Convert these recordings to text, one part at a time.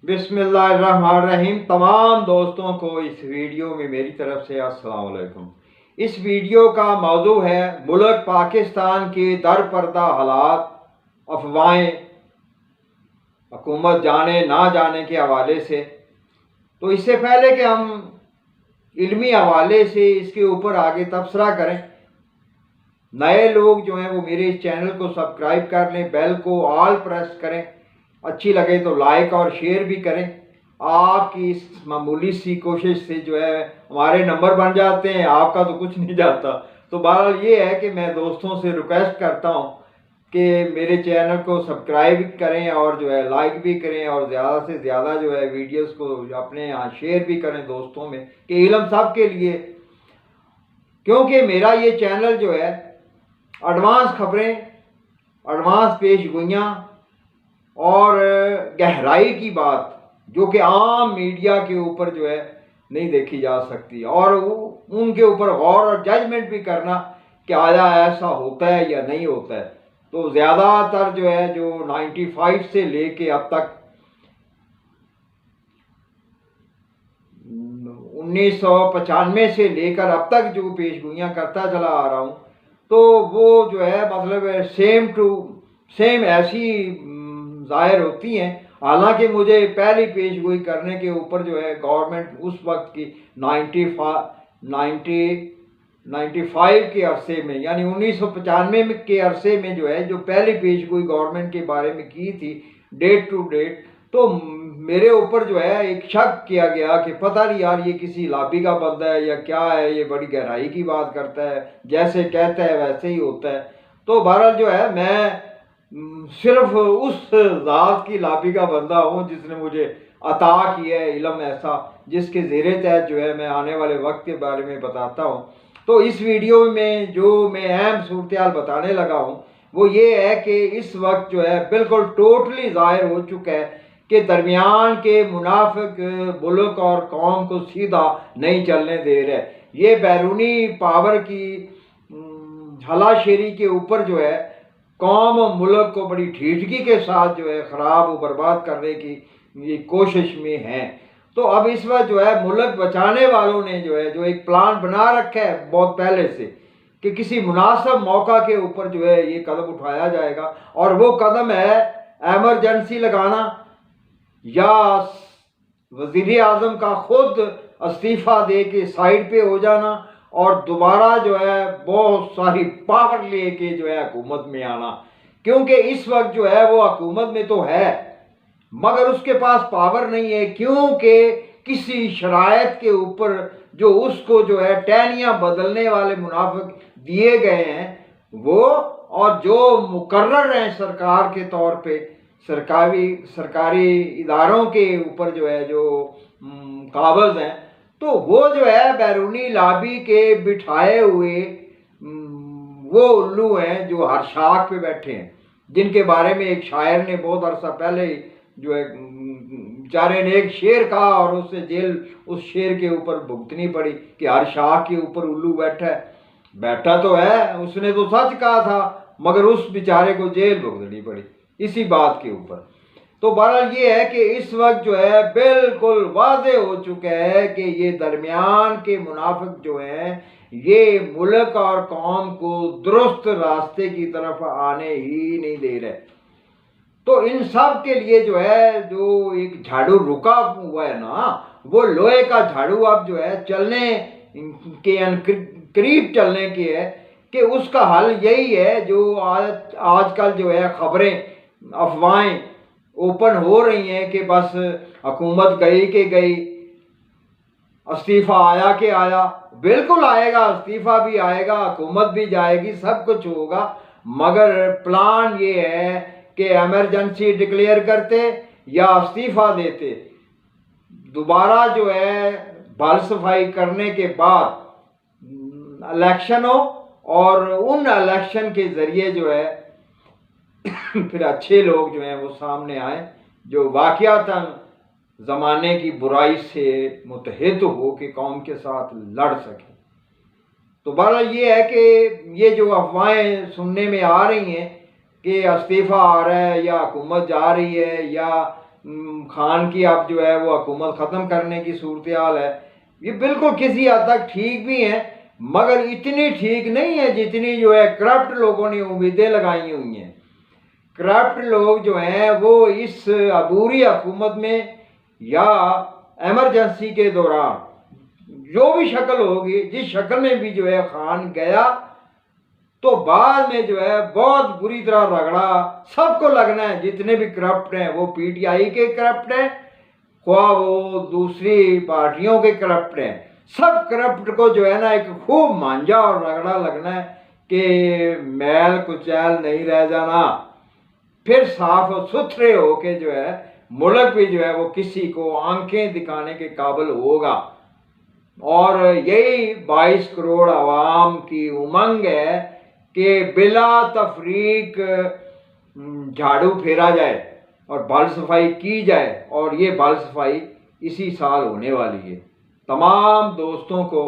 बिस्मिल्लाहिर्रहमानिर्रहीम। तमाम दोस्तों को इस वीडियो में मेरी तरफ से अस्सलाम वालेकुम। इस वीडियो का मौजू है मुल्क पाकिस्तान के दर पर्दा हालात, अफवाहें, हुकूमत जाने ना जाने के हवाले से। तो इससे पहले कि हम इल्मी हवाले से इसके ऊपर आगे तबसरा करें, नए लोग जो हैं वो मेरे इस चैनल को सब्सक्राइब कर लें, बेल को ऑल प्रेस करें, अच्छी लगे तो लाइक और शेयर भी करें। आपकी इस मामूली सी कोशिश से जो है हमारे नंबर बन जाते हैं, आपका तो कुछ नहीं जाता। तो बहरहाल ये है कि मैं दोस्तों से रिक्वेस्ट करता हूँ कि मेरे चैनल को सब्सक्राइब करें और जो है लाइक भी करें और ज़्यादा से ज़्यादा जो है वीडियोस को अपने यहाँ शेयर भी करें दोस्तों में, कि इल्म सब के लिए। क्योंकि मेरा ये चैनल जो है एडवांस खबरें, एडवांस पेश गोइयाँ और गहराई की बात जो कि आम मीडिया के ऊपर जो है नहीं देखी जा सकती, और उनके ऊपर गौर और जजमेंट भी करना कि आया ऐसा होता है या नहीं होता है। तो ज़्यादातर जो है जो 95 से लेके अब तक 1995 से लेकर अब तक जो पेशगोइयाँ करता चला आ रहा हूँ, तो वो जो है मतलब सेम टू सेम ऐसी ज़ाहिर होती हैं। हालांकि मुझे पहली पेशगोई करने के ऊपर जो है गवर्नमेंट उस वक्त की 95 के अरसे में, यानी 1995 के अरसे में जो है जो पहली पेशगोई गवर्नमेंट के बारे में की थी डेट टू डेट, तो मेरे ऊपर जो है एक शक किया गया कि पता नहीं यार ये किसी लाबी का बंदा है या क्या है, ये बड़ी गहराई की बात करता है, जैसे कहता है वैसे ही होता है। तो बहरहाल जो है मैं सिर्फ उस ज़ात की लाबी का बंदा हूँ जिसने मुझे अता किया है इल्म ऐसा, जिसके ज़ेरे तहत जो है मैं आने वाले वक्त के बारे में बताता हूँ। तो इस वीडियो में जो मैं अहम सूरत हाल बताने लगा हूँ वो ये है कि इस वक्त जो है बिल्कुल टोटली ज़ाहिर हो चुका है कि दरमियान के मुनाफिक मुल्क और कौम को सीधा नहीं चलने दे रहे। ये बैरूनी पावर की हलाशेरी के ऊपर जो है कौम और मुल्क को बड़ी ठीठगी के साथ जो है ख़राब और बर्बाद करने की ये कोशिश में है। तो अब इस वक्त जो है मुल्क बचाने वालों ने जो है जो एक प्लान बना रखा है बहुत पहले से कि किसी मुनासिब मौका के ऊपर जो है ये कदम उठाया जाएगा, और वो कदम है एमरजेंसी लगाना या वज़ीर आज़म का खुद इस्तीफ़ा दे के साइड पे हो जाना और दोबारा जो है बहुत सारी पावर लेके जो है हुकूमत में आना। क्योंकि इस वक्त जो है वो हुकूमत में तो है मगर उसके पास पावर नहीं है, क्योंकि किसी शरायत के ऊपर जो उसको जो है टहनियाँ बदलने वाले मुनाफिक दिए गए हैं वो, और जो मुकर्रर हैं सरकार के तौर पे सरकारी इदारों के ऊपर जो है जो काबज़ हैं, तो वो जो है बैरूनी लाबी के बिठाए हुए वो उल्लू हैं जो हर शाख पे बैठे हैं, जिनके बारे में एक शायर ने बहुत अरसा पहले जो है बेचारे ने एक शेर कहा और उससे जेल उस शेर के ऊपर भुगतनी पड़ी कि हर शाख के ऊपर उल्लू बैठा है। बैठा तो है, उसने तो सच कहा था मगर उस बेचारे को जेल भुगतनी पड़ी इसी बात के ऊपर। तो बहरहाल ये है कि इस वक्त जो है बिल्कुल वाज़े हो चुका है कि ये दरमियान के मुनाफिक जो हैं ये मुल्क और कौम को दुरुस्त रास्ते की तरफ आने ही नहीं दे रहे। तो इन सब के लिए जो है जो एक झाड़ू रुका हुआ है ना, वो लोहे का झाड़ू अब जो है चलने के करीब चलने की है कि उसका हल यही है जो आजकल जो है खबरें अफवाहें ओपन हो रही हैं कि बस हुकूमत गई कि गई, इस्तीफ़ा आया कि आया। बिल्कुल आएगा, इस्तीफ़ा भी आएगा, हुकूमत भी जाएगी, सब कुछ होगा, मगर प्लान ये है कि इमरजेंसी डिक्लेयर करते या इस्तीफ़ा देते, दोबारा जो है भल सफाई करने के बाद इलेक्शन हो और उन इलेक्शन के ज़रिए जो है फिर अच्छे लोग जो हैं वो सामने आए जो वाक़यातन ज़माने की बुराई से मुतहद हो के कौम के साथ लड़ सके। तो बहरहाल ये है कि ये जो अफवाहें सुनने में आ रही हैं कि इस्तीफ़ा आ रहा है या हुकूमत जा रही है या خان کی اب جو ہے وہ حکومت ختم کرنے کی صورتحال ہے، یہ بالکل کسی حد تک ٹھیک بھی ہیں، مگر اتنی ٹھیک نہیں ہے جتنی جو ہے کرپٹ لوگوں نے امیدیں لگائی ہوئی ہیں۔ کرپٹ لوگ جو ہیں وہ اس عبوری حکومت میں یا ایمرجنسی کے دوران جو بھی شکل ہوگی، جس شکل میں بھی جو ہے خان گیا، تو بعد میں جو ہے بہت بری طرح رگڑا، سب کو لگنا ہے جتنے بھی کرپٹ ہیں وہ پی ٹی آئی کے کرپٹ ہیں، خواہ وہ دوسری پارٹیوں کے کرپٹ ہیں، سب کرپٹ کو جو ہے نا ایک خوب مانجا اور رگڑا لگنا ہے کہ میل کچیل نہیں رہ جانا، پھر صاف و ستھرے ہو کے جو ہے ملک بھی جو ہے وہ کسی کو آنکھیں دکھانے کے قابل ہوگا۔ اور یہی 22 کروڑ عوام کی امنگ ہے کہ بلا تفریق جھاڑو پھیرا جائے اور بال صفائی کی جائے، اور یہ بال صفائی اسی سال ہونے والی ہے۔ تمام دوستوں کو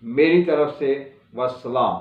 میری طرف سے والسلام۔